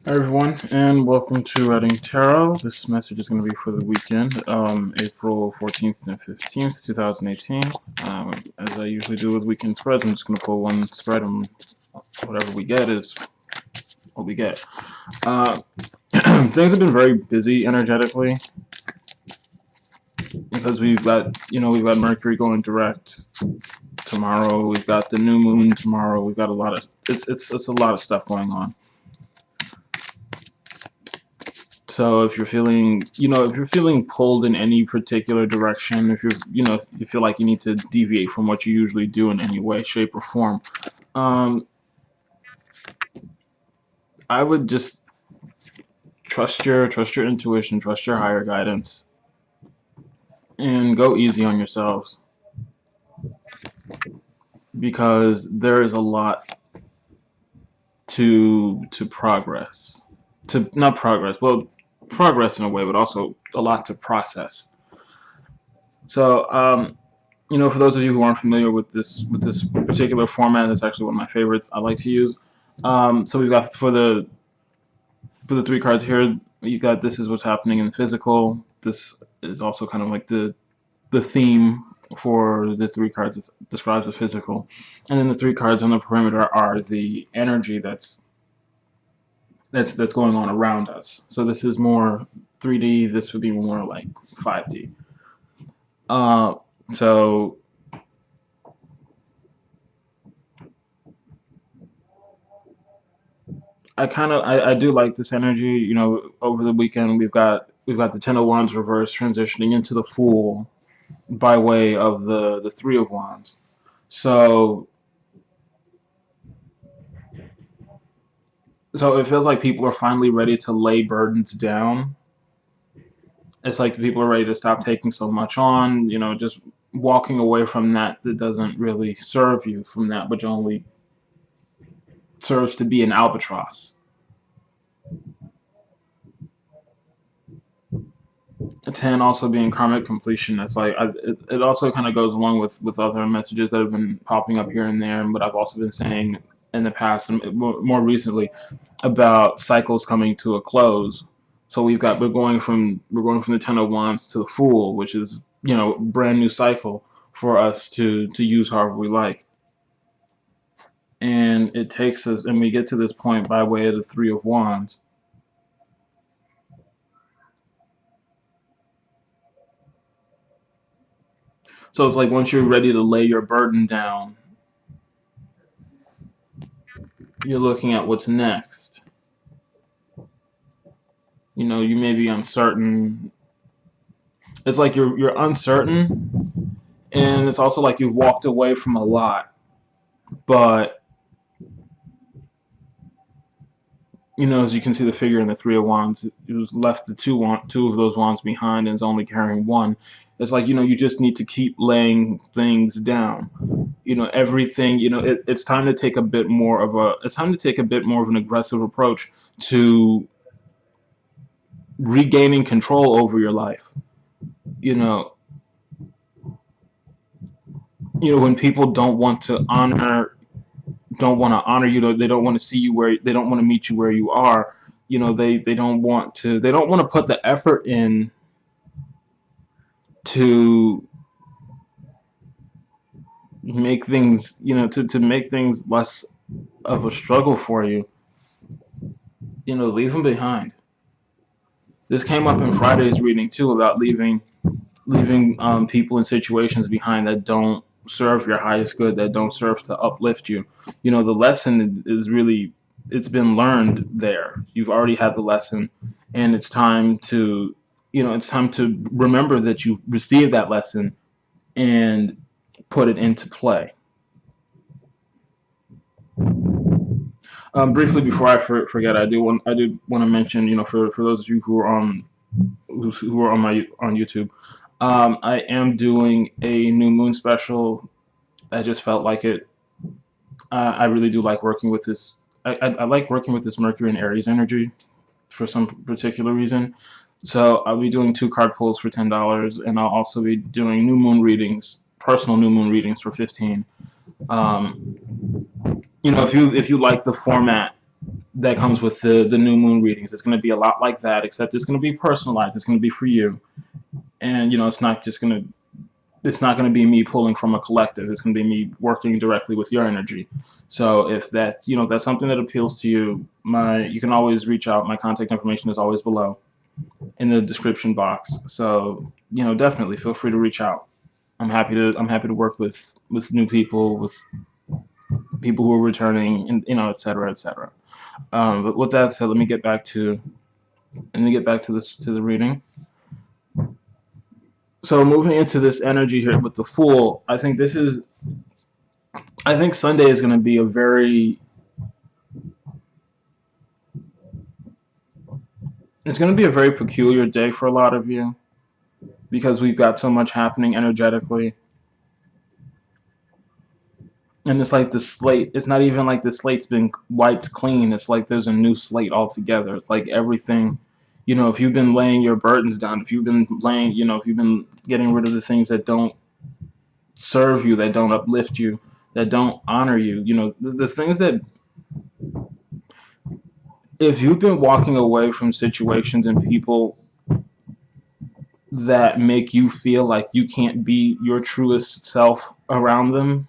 Hi everyone, and welcome to Reading Tarot. This message is going to be for the weekend, April 14th and 15th, 2018. As I usually do with weekend spreads, I'm just going to pull one spread, and whatever we get is what we get. Things have been very busy energetically because we've got Mercury going direct tomorrow. We've got the new moon tomorrow. We've got it's a lot of stuff going on. So if you're feeling pulled in any particular direction, if you feel like you need to deviate from what you usually do in any way, shape, or form, um, I would just trust your intuition, trust your higher guidance, and go easy on yourselves because there is a lot to progress, to not progress, well, progress in a way, but also a lot to process. So for those of you who aren't familiar with this particular format, it's actually one of my favorites. I like to use. So we've got for the three cards here. You got this is what's happening in the physical. This is also kind of like the theme for the three cards that describes the physical, and then the three cards on the perimeter are the energy that's going on around us. So this is more 3D. This would be more like 5D. Uh, so I do like this energy. Over the weekend we've got the Ten of Wands reverse transitioning into the Fool by way of the Three of Wands. So so it feels like people are finally ready to lay burdens down. It's like people are ready to stop taking so much on. Just walking away from that doesn't really serve you from that, which only serves to be an albatross. A 10 also being karmic completion. It's like it also kind of goes along with other messages that have been popping up here and there, and what I've also been saying in the past and more recently about cycles coming to a close. So we're going from the 10 of Wands to the Fool, which is brand new cycle for us to use however we like. And it takes us, and we get to this point by way of the Three of Wands. So it's like once you're ready to lay your burden down, you're looking at what's next. You may be uncertain. It's like you're uncertain, and it's also like you've walked away from a lot, but as you can see the figure in the Three of Wands, it was left the two of those wands behind and is only carrying one. It's like you just need to keep laying things down. Everything. It's time to take a bit more of an aggressive approach to regaining control over your life. You know, when people don't want to honor you, they don't want to see you where they don't want to meet you where you are. They don't want to put the effort in to make things to make things less of a struggle for you. Leave them behind. This came up in Friday's reading too about leaving people and situations behind that don't serve your highest good, that don't serve to uplift you. The lesson is really, it's been learned there. You've already had the lesson, and it's time to remember that you've received that lesson and put it into play. Briefly before I forget, I do want to mention, for those of you who are on YouTube, I am doing a new moon special. I just felt like it. I really do like working with this. I like working with this Mercury and Aries energy for some particular reason. So I'll be doing two card pulls for $10, and I'll also be doing new moon readings, personal new moon readings for 15. Um, if you like the format that comes with the new moon readings. It's going to be a lot like that, except it's going to be personalized. It's going to be for you, and it's not going to be me pulling from a collective. It's going to be me working directly with your energy. So if that's if that's something that appeals to you, you can always reach out. My contact information is always below in the description box. So definitely feel free to reach out. I'm happy to work with new people, with people who are returning, and et cetera, et cetera. But with that said, let me get back to this, to the reading. So moving into this energy here with the Fool, I think Sunday is going to be it's going to be a very peculiar day for a lot of you, because we've got so much happening energetically. And it's like the slate, it's not even like the slate's been wiped clean. It's like there's a new slate altogether. It's like everything, if you've been laying your burdens down, if you've been if you've been getting rid of the things that don't serve you, that don't uplift you, that don't honor you, the things that, if you've been walking away from situations and people that make you feel like you can't be your truest self around them,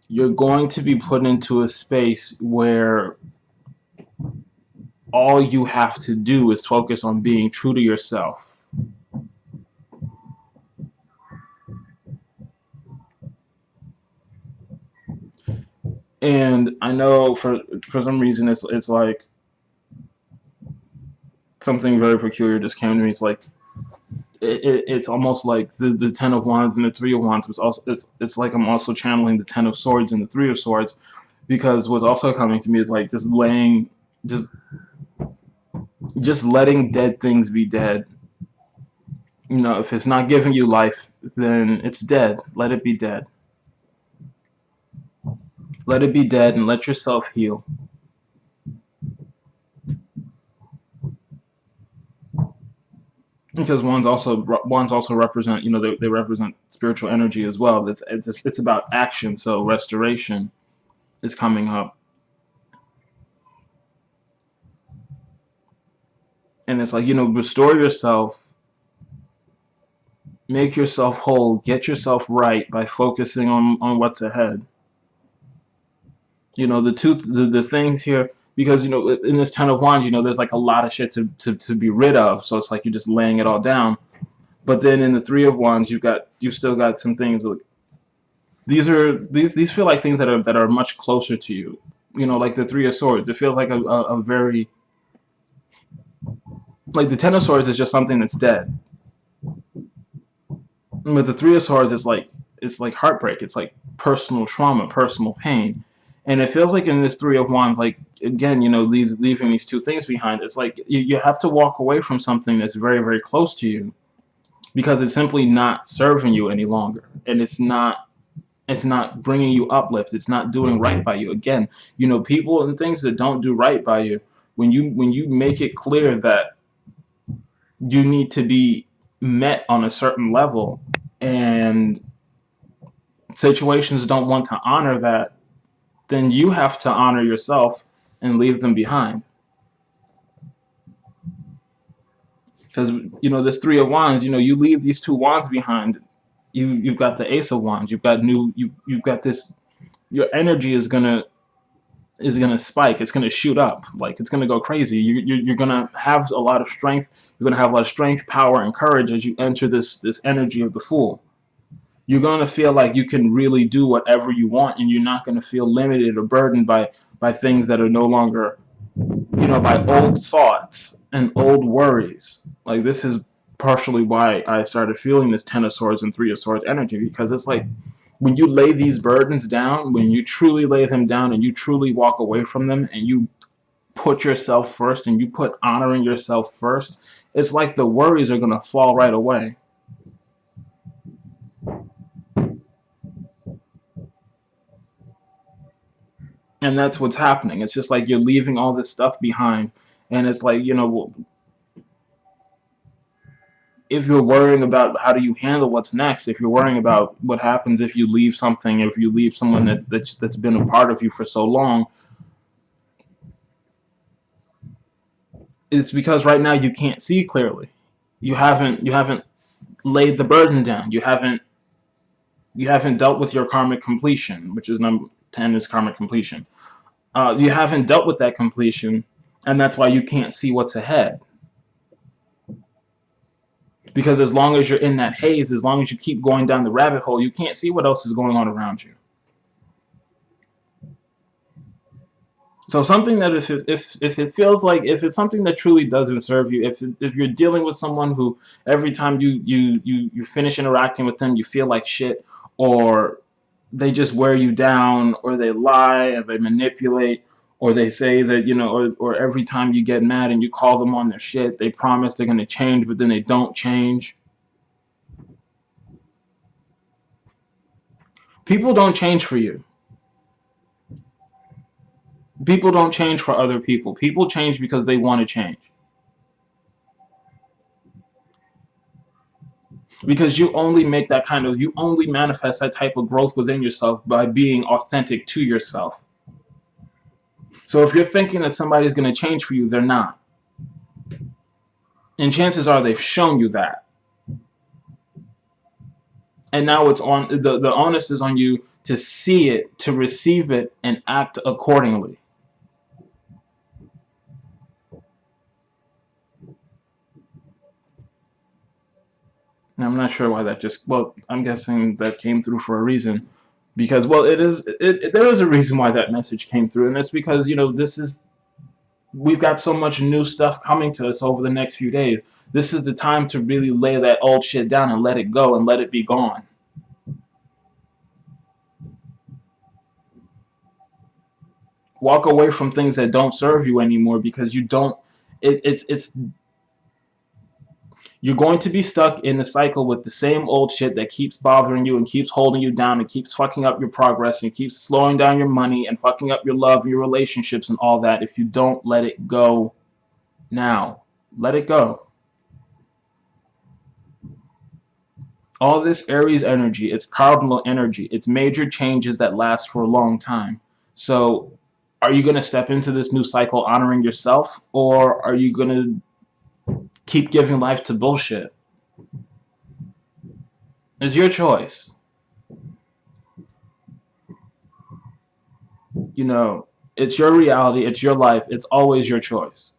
you're going to be put into a space where all you have to do is focus on being true to yourself. And I know for some reason it's like something very peculiar just came to me. It's like it's almost like the Ten of Wands and the Three of Wands was also, it's like I'm also channeling the Ten of Swords and the Three of Swords, because what's also coming to me is like just letting dead things be dead. If it's not giving you life, then it's dead. Let it be dead. Let it be dead and let yourself heal. Because wands also represent, they represent spiritual energy as well. It's about action. So restoration is coming up, and it's like, restore yourself, make yourself whole, get yourself right by focusing on what's ahead. The things here, because in this Ten of Wands, there's like a lot of shit to be rid of. So it's like you're just laying it all down. But then in the Three of Wands, you've still got some things. These feel like things that are much closer to you. Like the Three of Swords. It feels like a very, like the Ten of Swords is just something that's dead. But the Three of Swords is like, it's like heartbreak. It's like personal trauma, personal pain. And it feels like in this Three of Wands, like, again, leaving these two things behind, it's like you have to walk away from something that's very, very close to you, because it's simply not serving you any longer. And it's not bringing you uplift. It's not doing right by you. Again, people and things that don't do right by you, when you make it clear that you need to be met on a certain level, and situations don't want to honor that, then you have to honor yourself and leave them behind. Because this Three of Wands, you leave these two wands behind, you've got the Ace of Wands, you've got this, your energy is gonna spike, it's gonna shoot up, like it's gonna go crazy. You're gonna have a lot of strength, power, and courage as you enter this energy of the Fool. You're going to feel like you can really do whatever you want, and you're not going to feel limited or burdened by things that are no longer, by old thoughts and old worries. Like, this is partially why I started feeling this Ten of Swords and Three of Swords energy, because it's like when you lay these burdens down, when you truly lay them down and you truly walk away from them, and you put yourself first and you put honoring yourself first, it's like the worries are going to fall right away. And that's what's happening. It's just like you're leaving all this stuff behind, and it's like, if you're worrying about how do you handle what's next, if you're worrying about what happens if you leave something, if you leave someone that's been a part of you for so long, It's because right now you can't see clearly. You haven't laid the burden down. You haven't dealt with your karmic completion, which is number 10 is karmic completion. You haven't dealt with that completion, and that's why you can't see what's ahead. Because as long as you're in that haze, as long as you keep going down the rabbit hole, you can't see what else is going on around you. So something that if it feels like, if it's something that truly doesn't serve you, if you're dealing with someone who every time you finish interacting with them you feel like shit, or they just wear you down, or they lie, or they manipulate, or they say that, or every time you get mad and you call them on their shit, they promise they're going to change, but then they don't change. People don't change for you. People don't change for other people. People change because they want to change. Because you only you only manifest that type of growth within yourself by being authentic to yourself. So if you're thinking that somebody's going to change for you, they're not. And chances are they've shown you that. And now it's on the onus is on you to see it, to receive it, and act accordingly. And I'm not sure why that well, I'm guessing that came through for a reason. Because, well, there is a reason why that message came through, and it's because, we've got so much new stuff coming to us over the next few days. This is the time to really lay that old shit down and let it go and let it be gone. Walk away from things that don't serve you anymore, because you don't. It's you're going to be stuck in the cycle with the same old shit that keeps bothering you and keeps holding you down and keeps fucking up your progress and keeps slowing down your money and fucking up your love and your relationships and all that if you don't let it go now. Let it go. All this Aries energy, it's cardinal energy. It's major changes that last for a long time. So are you going to step into this new cycle honoring yourself, or are you going to keep giving life to bullshit? It's your choice. It's your reality, it's your life, it's always your choice.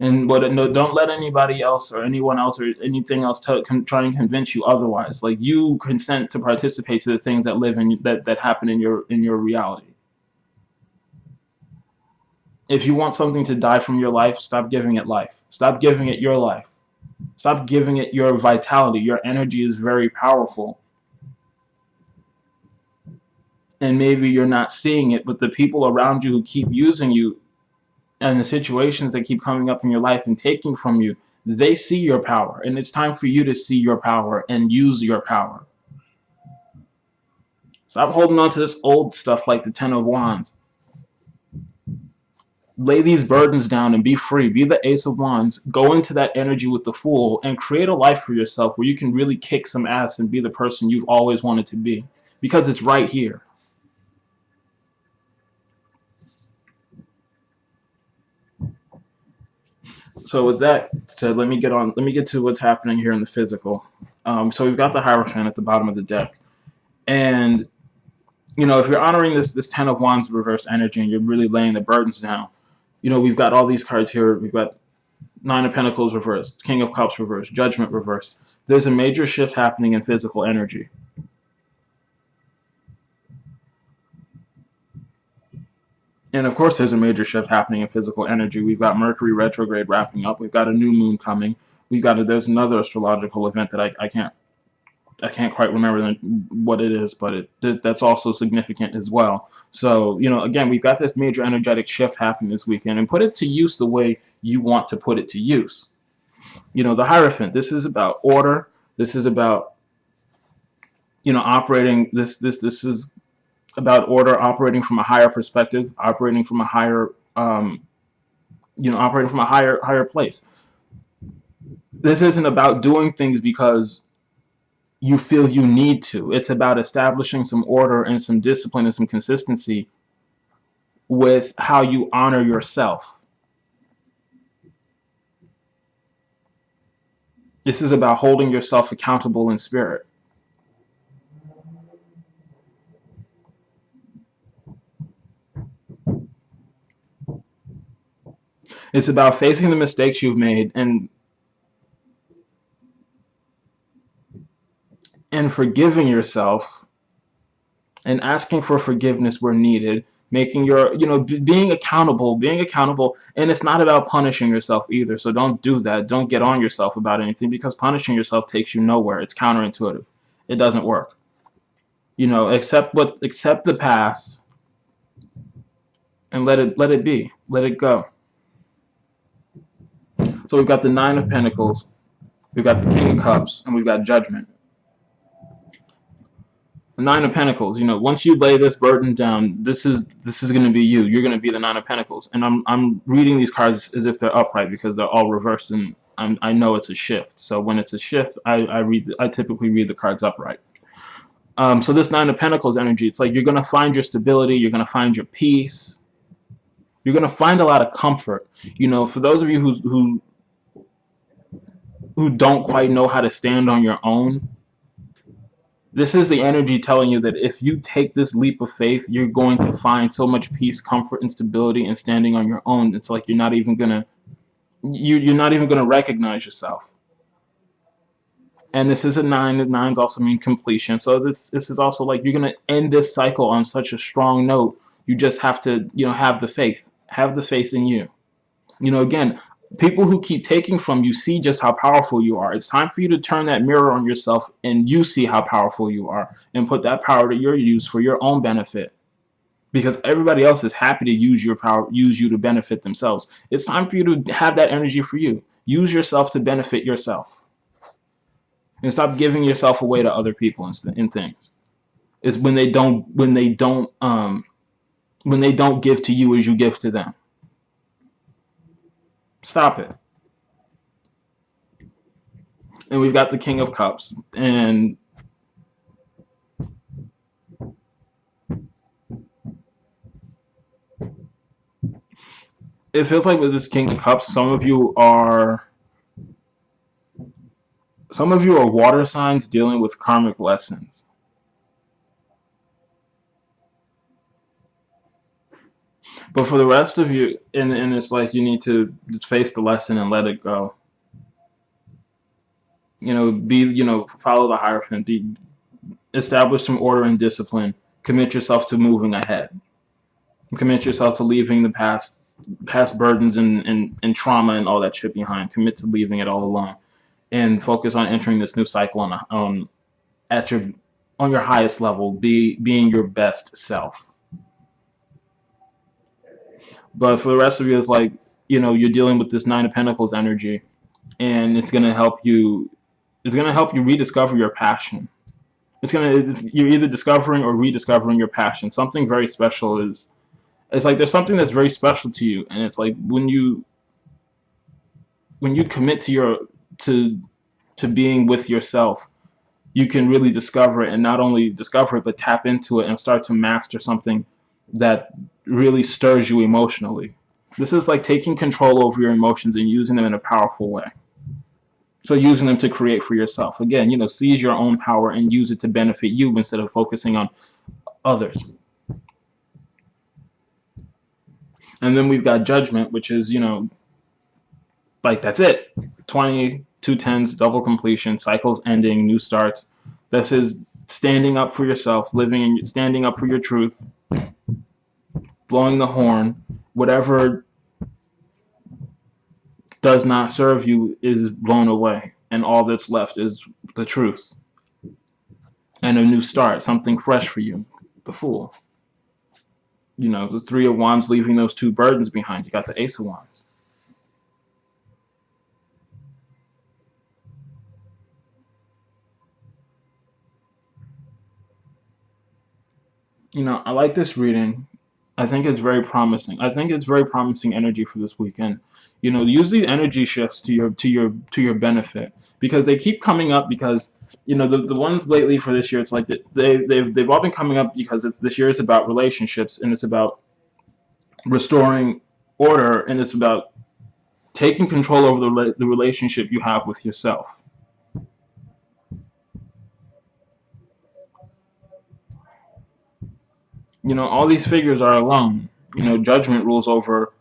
And no, don't let anybody else or anyone else or anything else try and convince you otherwise. Like, you consent to participate to the things that live in that happen in your reality. If you want something to die from your life, stop giving it life. Stop giving it your life. Stop giving it your vitality. Your energy is very powerful. And maybe you're not seeing it, but the people around you who keep using you and the situations that keep coming up in your life and taking from you, they see your power. And it's time for you to see your power and use your power. Stop holding on to this old stuff like the Ten of Wands. Lay these burdens down and be free. Be the Ace of Wands. Go into that energy with the Fool and create a life for yourself where you can really kick some ass and be the person you've always wanted to be. Because it's right here. So with that said, let me get to what's happening here in the physical. So we've got the Hierophant at the bottom of the deck. And, if you're honoring this Ten of Wands reverse energy and you're really laying the burdens down, we've got all these cards here. We've got Nine of Pentacles reversed, King of Cups reversed, Judgment reversed. There's a major shift happening in physical energy. And of course there's a major shift happening in physical energy. We've got Mercury retrograde wrapping up. We've got a new moon coming. There's another astrological event that I can't quite remember what it is, but that's also significant as well. So, again, we've got this major energetic shift happening this weekend, and put it to use the way you want to put it to use. The Hierophant, this is about order. This is about, operating, this is about order, operating from a higher perspective, operating from a higher, operating from a higher place. This isn't about doing things because you feel you need to. It's about establishing some order and some discipline and some consistency with how you honor yourself. This is about holding yourself accountable in spirit. It's about facing the mistakes you've made and forgiving yourself and asking for forgiveness where needed, making your, being accountable. And it's not about punishing yourself either. So don't do that. Don't get on yourself about anything, because punishing yourself takes you nowhere. It's counterintuitive. It doesn't work. Accept the past and let it be. Let it go. So we've got the Nine of Pentacles, we've got the King of Cups, and we've got Judgment. The Nine of Pentacles, once you lay this burden down, this is going to be you. You're going to be the Nine of Pentacles. And I'm reading these cards as if they're upright because they're all reversed, and I know it's a shift. So when it's a shift, I typically read the cards upright. So this Nine of Pentacles energy, it's like you're going to find your stability, you're going to find your peace, you're going to find a lot of comfort. For those of you who don't quite know how to stand on your own, this is the energy telling you that if you take this leap of faith, you're going to find so much peace, comfort, and stability in standing on your own. It's like you're not even gonna recognize yourself. And this is a nine. The nines also mean completion. So this is also like you're gonna end this cycle on such a strong note. You just have to have the faith. Have the faith in you. Again, people who keep taking from you see just how powerful you are. It's time for you to turn that mirror on yourself and you see how powerful you are and put that power to your use for your own benefit. Because everybody else is happy to use your power, use you to benefit themselves. It's time for you to have that energy for you. Use yourself to benefit yourself. And stop giving yourself away to other people and things. It's when they don't give to you as you give to them. Stop it. And we've got the King of Cups, and it feels like with this King of Cups, some of you are water signs dealing with karmic lessons. But for the rest of you, and it's like you need to face the lesson and let it go. Follow the Hierophant. Establish some order and discipline. Commit yourself to moving ahead. Commit yourself to leaving the past burdens and trauma and all that shit behind. Commit to leaving it all alone, and focus on entering this new cycle on your highest level, being your best self. But for the rest of you, it's like you're dealing with this Nine of Pentacles energy, and it's gonna help you. It's gonna help you rediscover your passion. You're either discovering or rediscovering your passion. Something very special is. It's like there's something that's very special to you, and it's like when you commit to being with yourself, you can really discover it, and not only discover it, but tap into it and start to master something that really stirs you emotionally. This is like taking control over your emotions and using them in a powerful way. So using them to create for yourself. Again, seize your own power and use it to benefit you instead of focusing on others. And then we've got Judgment, which is, that's it. 22 tens, double completion, cycles ending, new starts. This is standing up for yourself, standing up for your truth, blowing the horn. Whatever does not serve you is blown away, and all that's left is the truth. And a new start, something fresh for you, the Fool. The Three of Wands leaving those two burdens behind. You got the Ace of Wands. I like this reading. I think it's very promising. I think it's very promising energy for this weekend. Use these energy shifts to your benefit, because they keep coming up. Because the ones lately for this year, it's like they've all been coming up because this year is about relationships, and it's about restoring order, and it's about taking control over the relationship you have with yourself. All these figures are alone. Judgment rules over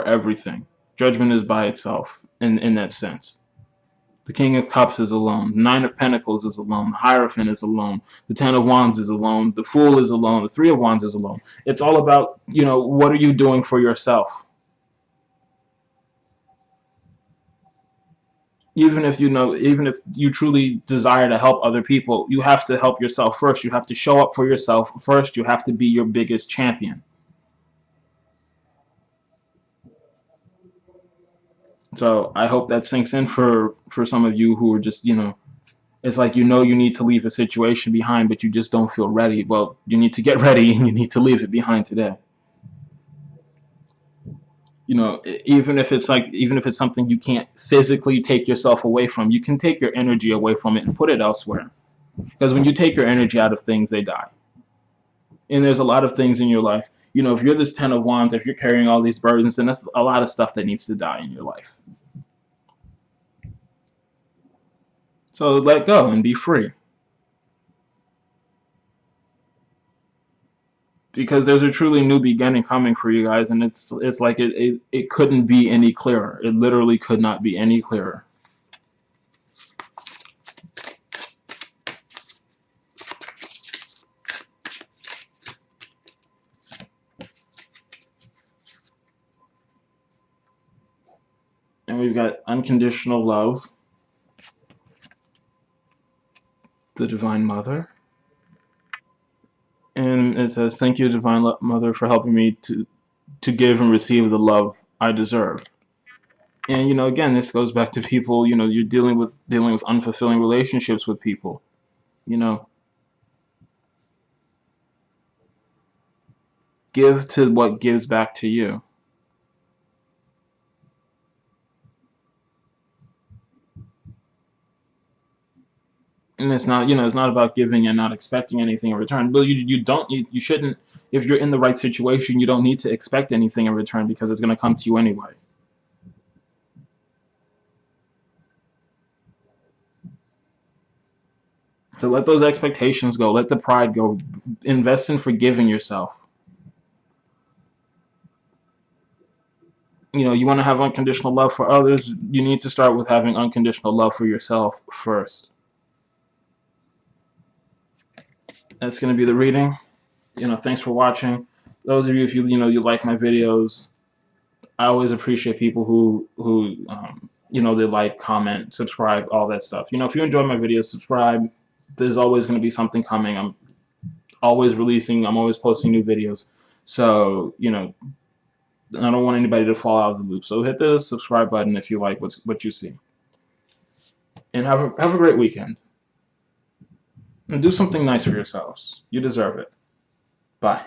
everything. Judgment is by itself in that sense. The King of Cups is alone. The Nine of Pentacles is alone. The Hierophant is alone. The Ten of Wands is alone. The Fool is alone. The Three of Wands is alone. It's all about, what are you doing for yourself? Even if you truly desire to help other people, you have to help yourself first. You have to show up for yourself first. You have to be your biggest champion. So I hope that sinks in for some of you who are just, it's like you need to leave a situation behind, but you just don't feel ready. Well, you need to get ready and you need to leave it behind today. Even if it's something you can't physically take yourself away from, you can take your energy away from it and put it elsewhere. Because when you take your energy out of things, they die. And there's a lot of things in your life. If you're this Ten of Wands, if you're carrying all these burdens, then that's a lot of stuff that needs to die in your life. So let go and be free. Because there's a truly new beginning coming for you guys, and it's like it couldn't be any clearer. It literally could not be any clearer. And we've got unconditional love, the Divine Mother. And it says, "Thank you, Divine Mother, for helping me to give and receive the love I deserve." And again, this goes back to people. You're dealing with unfulfilling relationships with people. Give to what gives back to you. And it's not about giving and not expecting anything in return. But you shouldn't. If you're in the right situation, you don't need to expect anything in return because it's going to come to you anyway. So let those expectations go. Let the pride go. Invest in forgiving yourself. You want to have unconditional love for others, you need to start with having unconditional love for yourself first. That's going to be the reading. Thanks for watching. Those of you, if you like my videos, I always appreciate people who they like, comment, subscribe, all that stuff. If you enjoy my videos, subscribe. There's always going to be something coming. I'm always posting new videos. So, I don't want anybody to fall out of the loop. So hit the subscribe button if you like what you see. And have a great weekend. And do something nice for yourselves. You deserve it. Bye.